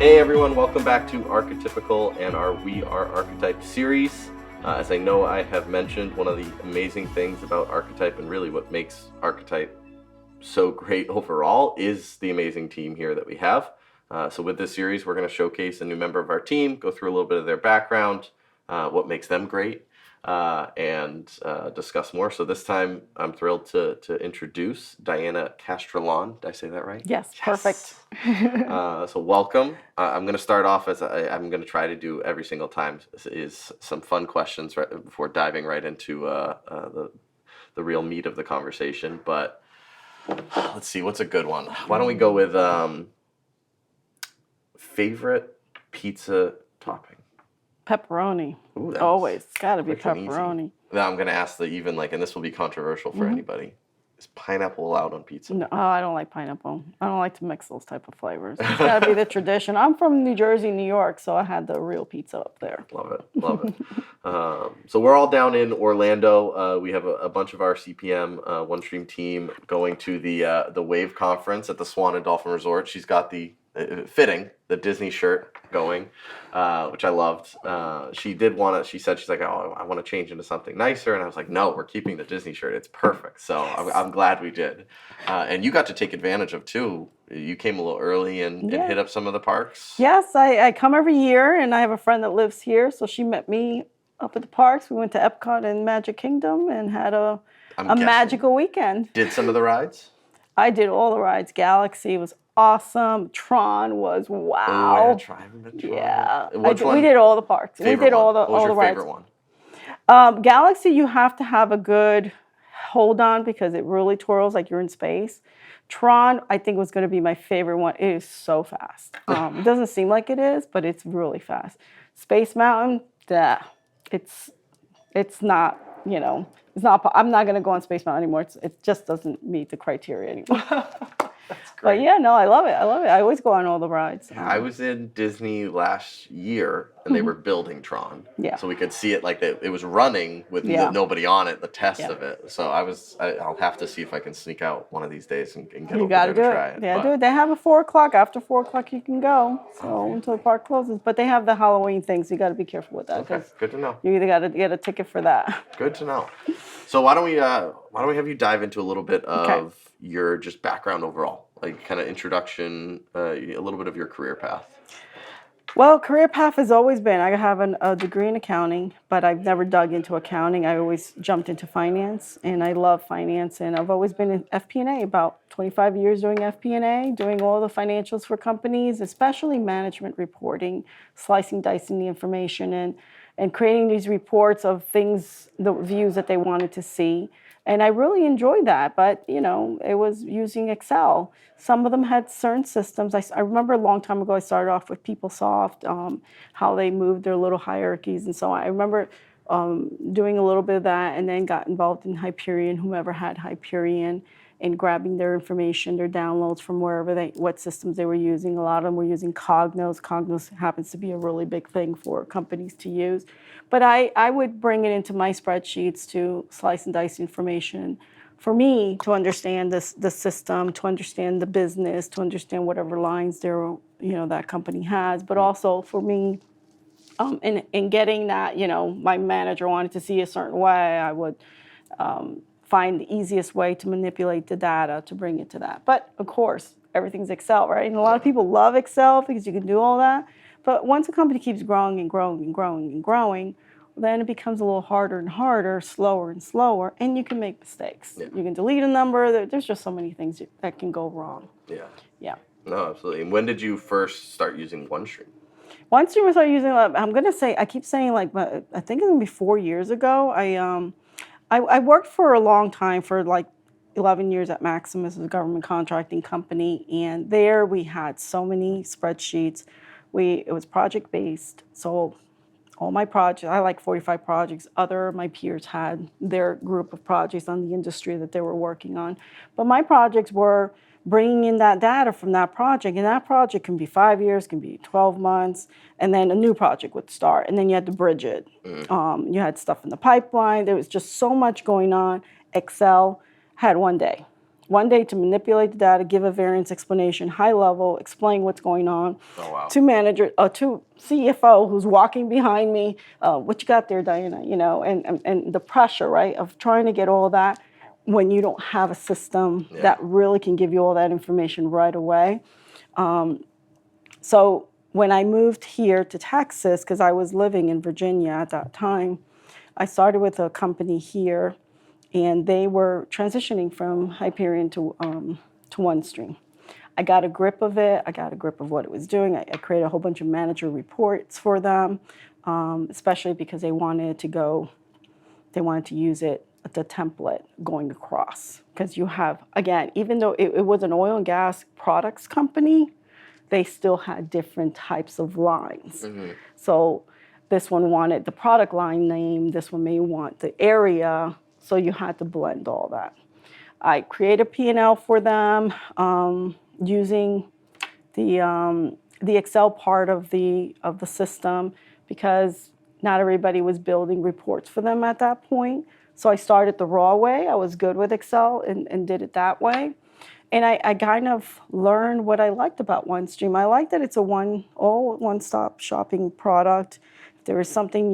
Hey everyone, welcome back to Archetypical and our We Are Archetype series. As I know I have mentioned, one of the amazing things about Archetype and really what makes Archetype so great overall is the amazing team here that we have. So with this series, we're going to showcase a new member of our team, go through a little bit of their background, what makes them great, and discuss more. So this time I'm thrilled to introduce Diana Castrellon. Did I say that right? Yes, perfect. So welcome. I'm going to start off as I'm going to try to do every single time is some fun questions right before diving right into the real meat of the conversation. But let's see, what's a good one? Why don't we go with favorite pizza topping? Pepperoni. Ooh, Always. It's got to be quick and easy. pepperoni. Now I'm going to ask and this will be controversial for anybody. Is pineapple allowed on pizza? No, I don't like pineapple. I don't like to mix those type of flavors. It's got to be the tradition. I'm from New Jersey, New York, so I had the real pizza up there. Love it. So we're all down in Orlando. We have a bunch of our CPM OneStream team going to the Wave conference at the Swan and Dolphin Resort. She's got the Disney shirt going, which I loved. She said, she's like, oh, I want to change into something nicer. And I was like, no, we're keeping the Disney shirt. It's perfect. So I'm glad we did. And you got to take advantage of too. You came a little early and hit up some of the parks. Yes, I come every year, and I have a friend that lives here. So she met me up at the parks. We went to Epcot and Magic Kingdom and had a magical weekend. Did some of the rides? I did all the rides. Galaxy was awesome. Tron was wow. Tron. Yeah, we did all the parks. We did all the rides. What was your favorite one? Galaxy, you have to have a good hold on because it really twirls like you're in space. Tron, I think, was going to be my favorite one. It is so fast. It doesn't seem like it is, but it's really fast. Space Mountain, it's not. It's not. I'm not going to go on Space Mountain anymore. It just doesn't meet the criteria anymore. That's great. But yeah, no, I love it. I always go on all the rides. I was in Disney last year, and they were building Tron. Yeah. So we could see it like it was running with nobody on it, the test of it. So I'll have to see if I can sneak out one of these days and get over there and try it. Yeah, do it. They have a 4 o'clock. After 4 o'clock, you can go. So until the park closes. But they have the Halloween things. You got to be careful with that. Okay, good to know. You either got to get a ticket for that. Good to know. So why don't we have you dive into a little bit of your just background overall, like kind of introduction, a little bit of your career path. Well, career path has always been, I have a degree in accounting, but I've never dug into accounting. I always jumped into finance, and I love finance, and I've always been in FP&A, about 25 years doing FP&A, doing all the financials for companies, especially management reporting, slicing, dicing the information, and creating these reports of things, the views that they wanted to see. And I really enjoyed that, but, it was using Excel. Some of them had certain systems. I remember a long time ago, I started off with PeopleSoft, how they moved their little hierarchies and so on. I remember doing a little bit of that and then got involved in Hyperion, whomever had Hyperion, and grabbing their information, their downloads from what systems they were using. A lot of them were using Cognos. Cognos happens to be a really big thing for companies to use. But I would bring it into my spreadsheets to slice and dice information for me to understand the system, to understand the business, to understand whatever lines that company has. But also for me, in getting that, my manager wanted to see a certain way, I would find the easiest way to manipulate the data to bring it to that. But of course, everything's Excel, right? And a lot of people love Excel because you can do all that. But once a company keeps growing and growing and growing and growing, then it becomes a little harder and harder, slower and slower, and you can make mistakes. Yeah. You can delete a number. There's just so many things that can go wrong. Yeah. No, absolutely. And when did you first start using OneStream? OneStream I started using, I keep saying I think it's going to be 4 years ago. I worked for a long time, for like 11 years at Maximus, a government contracting company, and there we had so many spreadsheets. It was project-based, so all my projects, I like 45 projects. My peers had their group of projects on the industry that they were working on. But my projects were bringing in that data from that project, and that project can be 5 years, can be 12 months, and then a new project would start, and then you had to bridge it. You had stuff in the pipeline. There was just so much going on. Excel had one day. one day to manipulate the data, give a variance explanation, high level, explain what's going on. Oh, wow. To manager, to CFO who's walking behind me, what you got there, Diana? You know, and the pressure, right, of trying to get all that when you don't have a system that really can give you all that information right away. So when I moved here to Texas, because I was living in Virginia at that time, I started with a company here, and they were transitioning from Hyperion to OneStream. I got a grip of it. I got a grip of what it was doing. I created a whole bunch of manager reports for them, especially because they wanted to use it, the template going across. Because you have, again, even though it was an oil and gas products company, they still had different types of lines. So this one wanted the product line name, this one may want the area, so you had to blend all that. I created P&L for them using the Excel part of the system, because not everybody was building reports for them at that point. So I started the raw way. I was good with Excel and did it that way. And I kind of learned what I liked about OneStream. I like that it's a one-stop shopping product. If there is something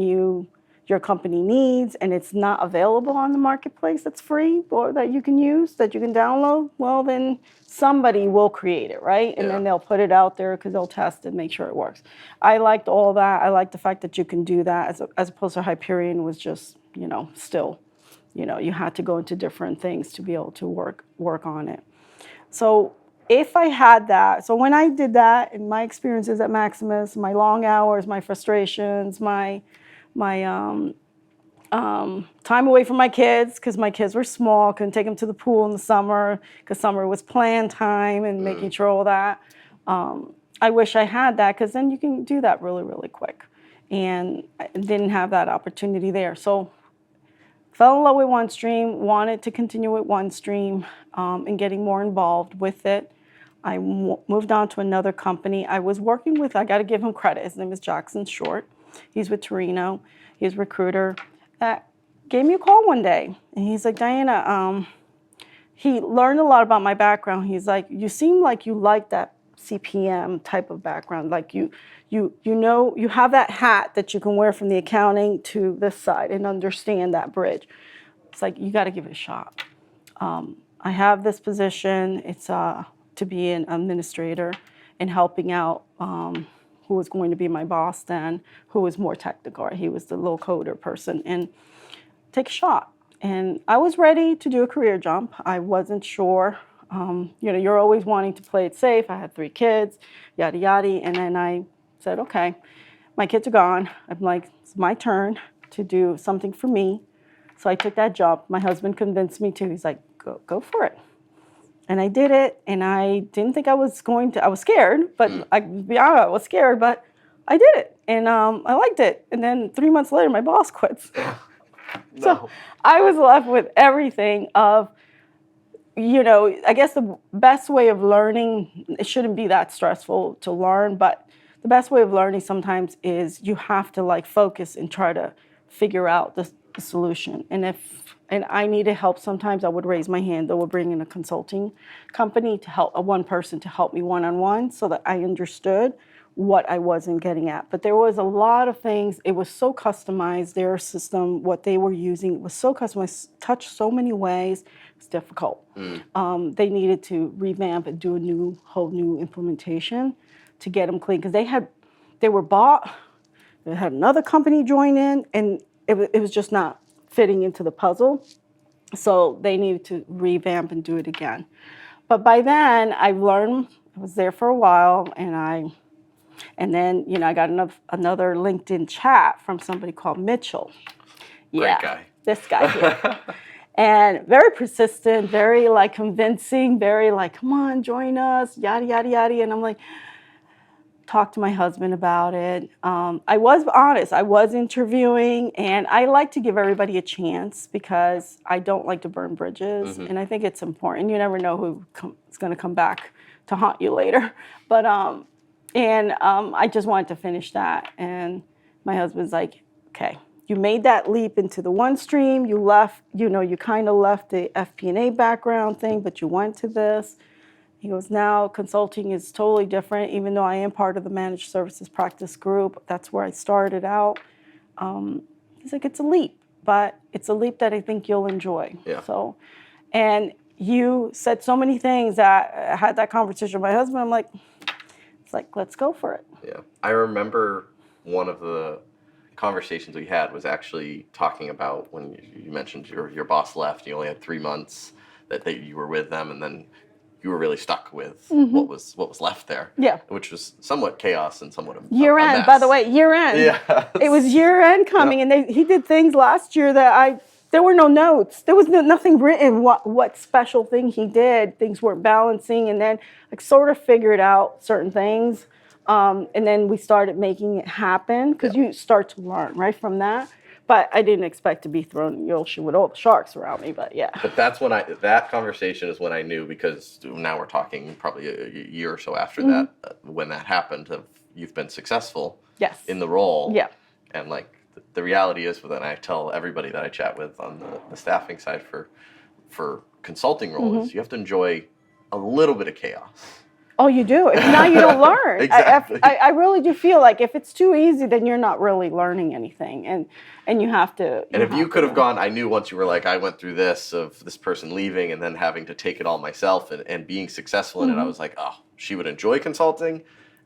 your company needs and it's not available on the marketplace that's free or that you can use, that you can download, well, then somebody will create it, right? And then they'll put it out there because they'll test it, make sure it works. I liked all that. I liked the fact that you can do that as opposed to Hyperion was just, still, you had to go into different things to be able to work on it. So if I had that, so when I did that in my experiences at Maximus, my long hours, my frustrations, my time away from my kids, because my kids were small, couldn't take them to the pool in the summer, because summer was planned time and making sure all that. I wish I had that, because then you can do that really, really quick. And I didn't have that opportunity there. So fell in love with OneStream, wanted to continue with OneStream and getting more involved with it. I moved on to another company. I was working with, I got to give him credit, his name is Jackson Short. He's with Torino. He's a recruiter. Gave me a call one day, and he's like, Diana, he learned a lot about my background. He's like, you seem like you like that CPM type of background. Like you have that hat that you can wear from the accounting to this side and understand that bridge. It's like, you got to give it a shot. I have this position. It's to be an administrator and helping out who was going to be my boss then, who was more technical. He was the low coder person, and take a shot. And I was ready to do a career jump. I wasn't sure. You're always wanting to play it safe. I had 3 kids, yada, yada. And then I said, okay, my kids are gone. I'm like, it's my turn to do something for me. So I took that job. My husband convinced me to. He's like, go for it. And I did it, and I didn't think I was going to. I was scared, but I was scared, but I did it, and I liked it. And then 3 months later, my boss quits. No. So I was left with everything of, I guess the best way of learning, it shouldn't be that stressful to learn, but the best way of learning sometimes is you have to focus and try to figure out the solution. And I needed help sometimes, I would raise my hand. They would bring in a consulting company to help, one person to help me one-on-one so that I understood what I wasn't getting at. But there was a lot of things. It was so customized, their system, what they were using was so customized, touched so many ways. It was difficult. They needed to revamp and do a whole new implementation to get them clean, because they were bought. They had another company join in, and it was just not fitting into the puzzle. So they needed to revamp and do it again. But by then, I learned. I was there for a while, and then I got another LinkedIn chat from somebody called Mitchell. Great guy. This guy here. And very persistent, very convincing, very come on, join us, yada, yada, yada. And I'm like, talked to my husband about it. I was honest. I was interviewing, and I like to give everybody a chance because I don't like to burn bridges, and I think it's important. You never know who is going to come back to haunt you later. But I just wanted to finish that, and my husband's like, okay, you made that leap into the OneStream. You left, you kind of left the FP&A background thing, but you went to this. He goes, now consulting is totally different, even though I am part of the managed services practice group. That's where I started out. He's like, it's a leap, but it's a leap that I think you'll enjoy. Yeah. So, and you said so many things that I had that conversation with my husband. I'm like, it's like, let's go for it. Yeah. I remember one of the conversations we had was actually talking about when you mentioned your boss left, you only had 3 months that you were with them, and then you were really stuck with what was left there. Yeah. Which was somewhat chaos and somewhat a year a end, mess. by the way, year end. Yeah. It was year end coming, and he did things last year that there were no notes. There was nothing written what special thing he did. Things weren't balancing, and then I sort of figured out certain things. And then we started making it happen because you start to learn right from that. But I didn't expect to be thrown in the ocean with all the sharks around me. But yeah. But that's when that conversation is when I knew, because now we're talking probably a year or so after that, when that happened, you've been successful in the role. Yeah. And like the reality is, then I tell everybody that I chat with on the staffing side for consulting roles, you have to enjoy a little bit of chaos. Oh, you do. If not, you don't learn. Exactly. I really do feel like if it's too easy, then you're not really learning anything, and you have to. And if you could have gone, I knew once you were like, I went through this of this person leaving and then having to take it all myself and being successful in it, I was like, oh, she would enjoy consulting,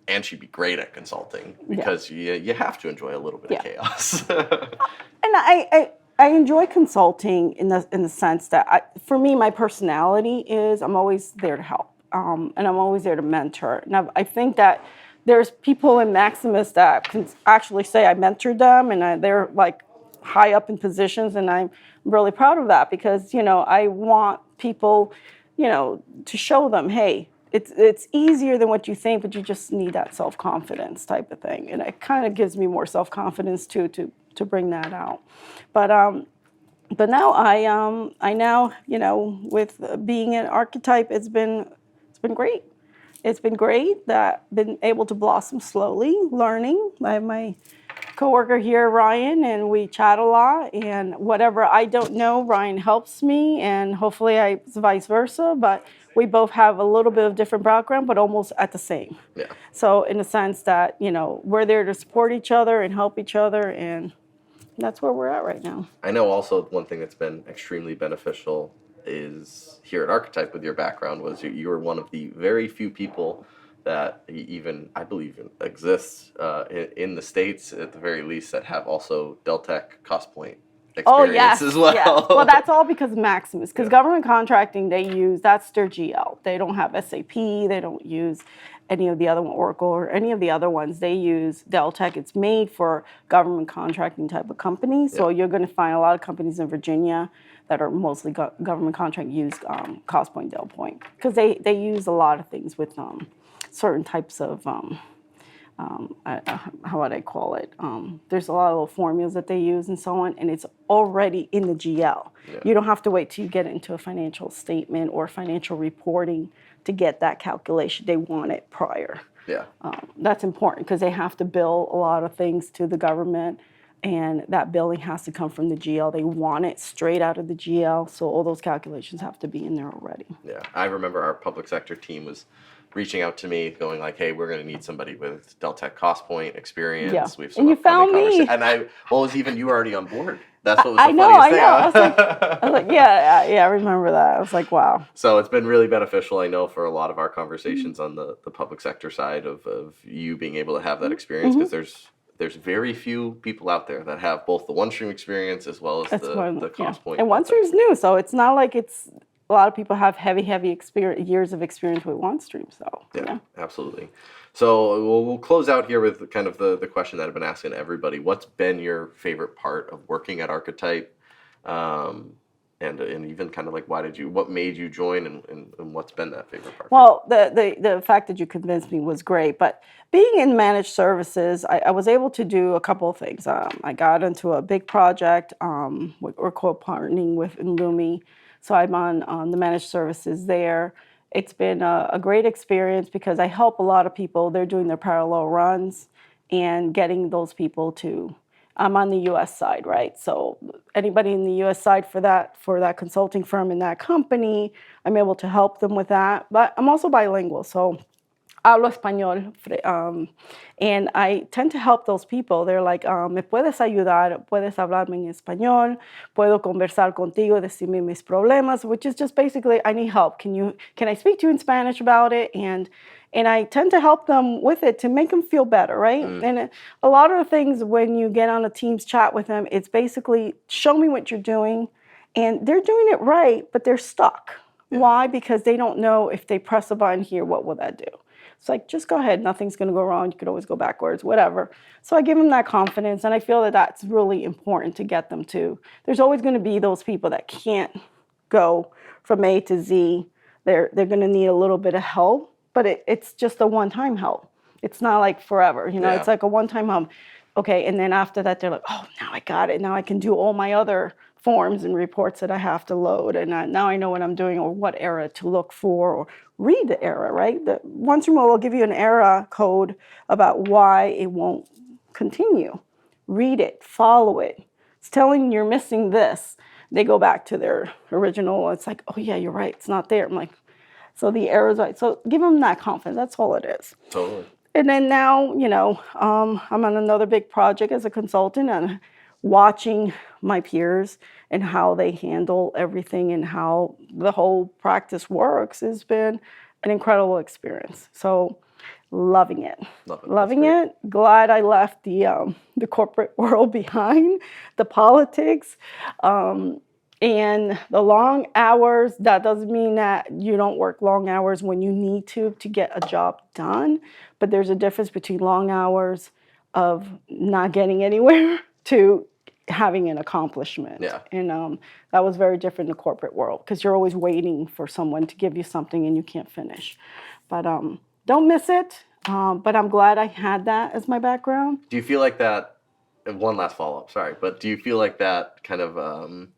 and she'd be great at consulting because you have to enjoy a little bit of chaos. And I enjoy consulting in the sense that for me, my personality is I'm always there to help. And I'm always there to mentor. Now, I think that there's people in Maximus that can actually say I mentored them, and they're like high up in positions, and I'm really proud of that because, I want people, to show them, hey, it's easier than what you think, but you just need that self-confidence type of thing. And it kind of gives me more self-confidence too to bring that out. But now I now, with being an archetype, it's been great. It's been great that I've been able to blossom slowly, learning. I have my coworker here, Ryan, and we chat a lot. And whatever I don't know, Ryan helps me, and hopefully it's vice versa. But we both have a little bit of different background, but almost at the same. Yeah. So in the sense that, we're there to support each other and help each other, and that's where we're at right now. I know also one thing that's been extremely beneficial is here at Archetype with your background was you were one of the very few people that even, I believe, exists in the States at the very least that have also Deltec cost point experience as well. Yes. Well, that's all because of Maximus. Because government contracting, that's their GL. They don't have SAP. They don't use any of the other Oracle or any of the other ones. They use Deltec. It's made for government contracting type of companies. So you're going to find a lot of companies in Virginia that are mostly government contract use cost point, Del point, because they use a lot of things with certain types of how would I call it? There's a lot of little formulas that they use and so on, and it's already in the GL. Yeah. You don't have to wait till you get into a financial statement or financial reporting to get that calculation. They want it prior. Yeah. That's important because they have to bill a lot of things to the government, and that billing has to come from the GL. They want it straight out of the GL, so all those calculations have to be in there already. Yeah, I remember our public sector team was reaching out to me, going like, "Hey, we're going to need somebody with Deltec cost point experience." Yeah. We have some and you found me. And was even you were already on board? That's what was the I know. funniest thing. I was like, yeah, I remember that. I was like, wow. So it's been really beneficial, I know, for a lot of our conversations on the public sector side of you being able to have that experience, because there's very few people out there that have both the OneStream experience as well as the cost point. And OneStream's new, so it's not like it's a lot of people have heavy years of experience with OneStream. So yeah, absolutely. So we'll close out here with kind of the question that I've been asking everybody. What's been your favorite part of working at Archetype? And even kind of like what made you join, and what's been that favorite part? Well, the fact that you convinced me was great, but being in managed services, I was able to do a couple of things. I got into a big project. We're co-partnering with Illumi, so I'm on the managed services there. It's been a great experience because I help a lot of people. They're doing their parallel runs and getting those people to I'm on the U.S. side, right? So anybody in the U.S. side for that consulting firm in that company, I'm able to help them with that. But I'm also bilingual, so hablo español, and I tend to help those people. They're like, me puedes ayudar, puedes hablarme en español, puedo conversar contigo, decirme mis problemas, which is just basically, I need help. Can I speak to you in Spanish about it? And I tend to help them with it to make them feel better, right? And a lot of the things when you get on a Teams chat with them, it's basically show me what you're doing, and they're doing it right, but they're stuck. Why? Because they don't know if they press a button here, what will that do? It's like, just go ahead. Nothing's going to go wrong. You could always go backwards, whatever. So I give them that confidence, and I feel that that's really important to get them to. There's always going to be those people that can't go from A to Z. They're going to need a little bit of help, but it's just a one-time help. It's not like forever. It's like a one-time help. Okay, and then after that, they're like, oh, now I got it. Now I can do all my other forms and reports that I have to load, and now I know what I'm doing or what error to look for or read the error, right? The OneStream will give you an error code about why it won't continue. Read it, follow it. It's telling you you're missing this. They go back to their original. It's like, oh yeah, you're right. It's not there. I'm like, so the error's right. So give them that confidence. That's all it is. Totally. And then now, I'm on another big project as a consultant and watching my peers and how they handle everything and how the whole practice works has been an incredible experience. So loving it. Loving it. Glad I left the corporate world behind, the politics. And the long hours, that doesn't mean that you don't work long hours when you need to get a job done. But there's a difference between long hours of not getting anywhere to having an accomplishment. Yeah. And that was very different in the corporate world because you're always waiting for someone to give you something and you can't finish. But don't miss it. But I'm glad I had that as my background. Do you feel like that, one last follow-up, sorry, but do you feel like that kind of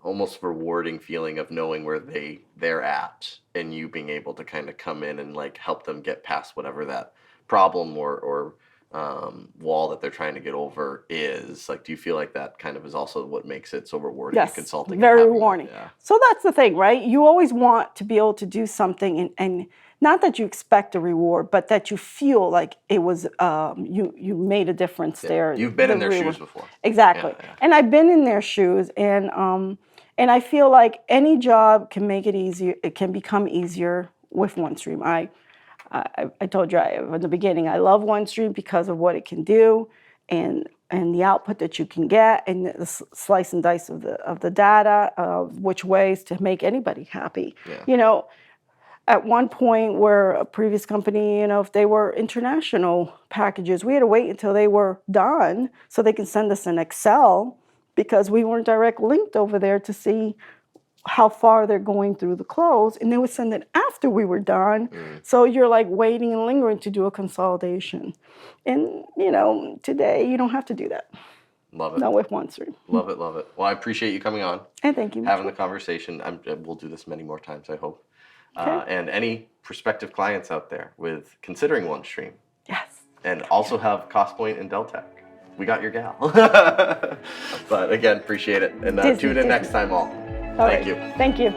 almost rewarding feeling of knowing where they're at and you being able to kind of come in and like help them get past whatever that problem or wall that they're trying to get over is? Like, do you feel like that kind of is also what makes it so rewarding in consulting? Very rewarding. Yeah. So that's the thing, right? You always want to be able to do something and not that you expect a reward, but that you feel like it was you made a difference there. You've been in their shoes before. Exactly. Yeah. And I've been in their shoes, and I feel like any job can make it easier. It can become easier with OneStream. I told you in the beginning, I love OneStream because of what it can do and the output that you can get and the slice and dice of the data, which ways to make anybody happy. Yeah. At one point where a previous company, if they were international packages, we had to wait until they were done so they can send us an Excel because we weren't direct linked over there to see how far they're going through the close, and they would send it after we were done. So you're like waiting and lingering to do a consolidation. And, today you don't have to do that. Love it. Not with OneStream. Love it, love it. Well, I appreciate you coming on. And thank you. Having the conversation. We'll do this many more times, I hope. Okay. And any prospective clients out there with considering OneStream. Yes. And also have CostPoint and Deltec. We got your gal. But again, appreciate it. And tune in next time all. Thank you. Thank you.